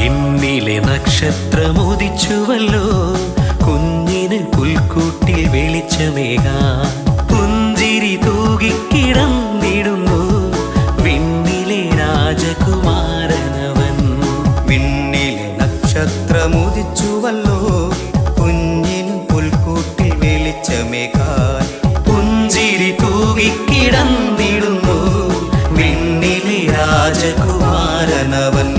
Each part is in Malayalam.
വിണ്ണിലെ നക്ഷത്രമുദിച്ചുവല്ലോ, കുഞ്ഞിന് പുൽക്കൂട്ടിൽ വെളിച്ചമേകാൻ. പുഞ്ചിരി തൂകിക്കിടന്നിടുന്നു വിണ്ണിലെ രാജകുമാരനവൻ. വിണ്ണിലെ നക്ഷത്രമുദിച്ചുവല്ലോ, കുഞ്ഞിന് പുൽക്കൂട്ടിൽ വെളിച്ചമേകാൻ. പുഞ്ചിരി തൂകിക്കിടന്നിടുന്നു വിണ്ണിലെ രാജകുമാരനവൻ.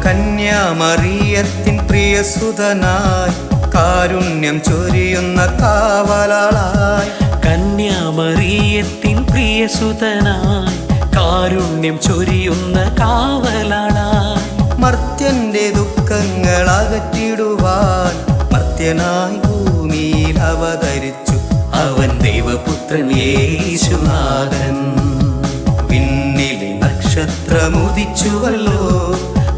കന്യാമറിയത്തിൻ പ്രിയസുതനായി, കാരുണ്യം ചൊരിയുന്ന കാവലാളായി. കന്യാമറിയത്തിൻ പ്രിയസുതനായി, കാരുണ്യം ചൊരിയുന്ന കാവലാളായി. മർത്യന്റെ ദുഃഖങ്ങൾ അകറ്റിടുവാൻ മർത്യനായി ഭൂമിയിൽ അവതരിച്ചു അവൻ ദൈവപുത്രൻ യേശുനാഥൻ. വിണ്ണിലെ നക്ഷത്രമുദിച്ചുവല്ലോ,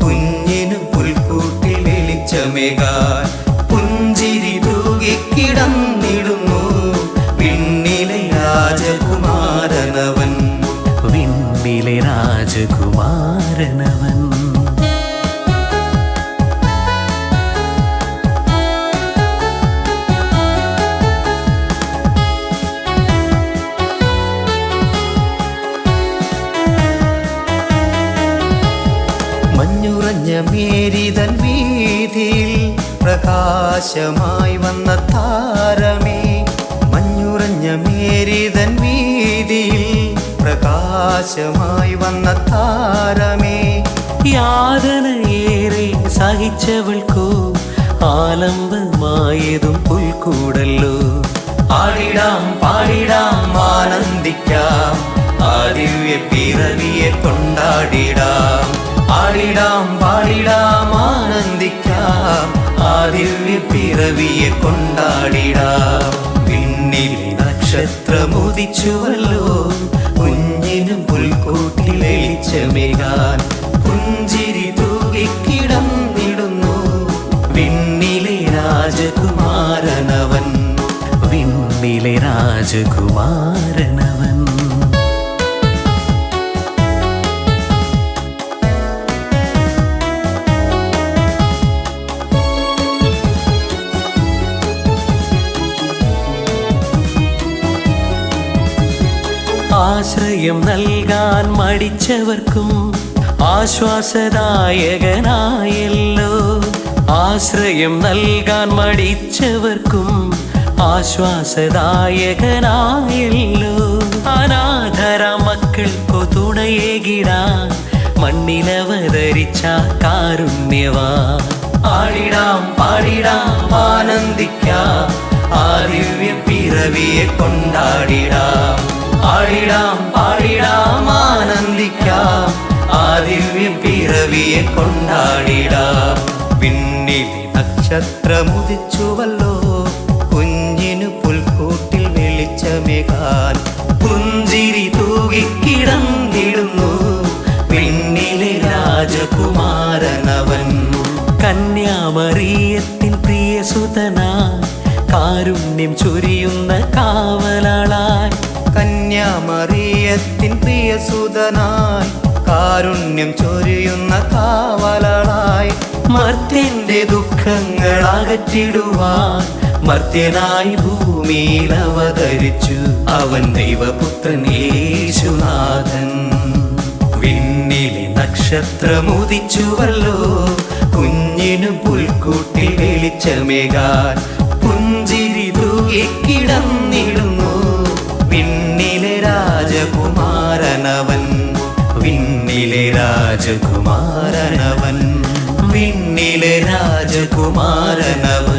കുഞ്ഞിനു പുൽക്കൂട്ടിൽ വെളിച്ചമേകാൻ. പുഞ്ചിരി തൂകിക്കിടന്നിടുന്നു വിണ്ണിലെ രാജകുമാരനവൻ. വിണ്ണിലെ രാജകുമാരനവൻ. മഞ്ഞുറഞ്ഞ മേരിതൻ വീതിയിൽ പ്രകാശമായി വന്ന താരമേ. മഞ്ഞുറഞ്ഞ മേരിതൻ വീതിയിൽ പ്രകാശമായി വന്ന താരമേ. യാതനയേറെ സഹിച്ചവൾക്കോ ആലംബമായതും പുൽക്കൂടല്ലോ. ആടിടാം പാടിടാം ആനന്ദിക്കാം, ആ ദിവ്യ പിറവിയെ കൊണ്ടാടിടാം. ആടിടാം പാടിടാം ആനന്ദിക്കാം, ആ ദിവ്യ പിറവിയെ കൊണ്ടാടിടാം. വിണ്ണിലെ നക്ഷത്രമുദിച്ചുവല്ലോ, കുഞ്ഞിനും പുൽക്കൂട്ടിൽ വെളിച്ചമേകാൻ. പുഞ്ചിരി തൂകിക്കിടന്നിടുന്നു വിണ്ണിലെ രാജകുമാരനവൻ. വിണ്ണിലെ രാജകുമാരനവൻ. ആശ്രയം നൽകാൻ മടിച്ചവർക്കും ആശ്വാസദായകനായല്ലോ. ആശ്രയം നൽകാൻ മടിച്ചവർക്കും ആശ്വാസദായകനായല്ലോ. അനാഥര മക്കൾക്കു തുണയേകിടാൻ മണ്ണിലവതരിച്ച കാരുണ്യവാൻ. ആടിടാം പാടിടാം ആനന്ദിക്കാം, ആ ദിവ്യ പിറവിയെ കൊണ്ടാടിടാം. ആടിടാം പാടിടാം ആനന്ദിക്കാം, ആ ദിവ്യ പിറവിയെ കൊണ്ടാടിടാം. വിണ്ണിലെ നക്ഷത്രമുദിച്ചുവല്ലോ, കുഞ്ഞിനു പുൽക്കൂട്ടിൽ വെളിച്ചമേകാൻ. പുഞ്ചിരി തൂകിക്കിടന്നിടുന്നു വിണ്ണിലെ രാജകുമാരനവൻ. കന്യാമറിയത്തിൻ പ്രിയസുതനായി, കാരുണ്യം ചൊരിയുന്ന കാവലാളായി. കന്യാമറിയത്തിൻ പ്രിയസുതനായി, കാരുണ്യം ചൊരിയുന്ന കാവലാളായി. മർത്യന്റെ ദുഃഖങ്ങൾ അകറ്റിടുവാൻ മർത്യനായി ഭൂമിയിൽ അവതരിച്ചു അവൻ ദൈവപുത്രൻ യേശുനാഥൻ. വിണ്ണിലെ നക്ഷത്രമുദിച്ചുവല്ലോ, കുഞ്ഞിനു പുൽക്കൂട്ടിൽ വെളിച്ചമേകാൻ. പുഞ്ചിരി തൂകിക്കിടന്നിടുന്നു വിണ്ണിലെ രാജകുമാരനവൻ. വിണ്ണിലെ രാജകുമാരനവൻ. വിണ്ണിലെ രാജകുമാരനവൻ.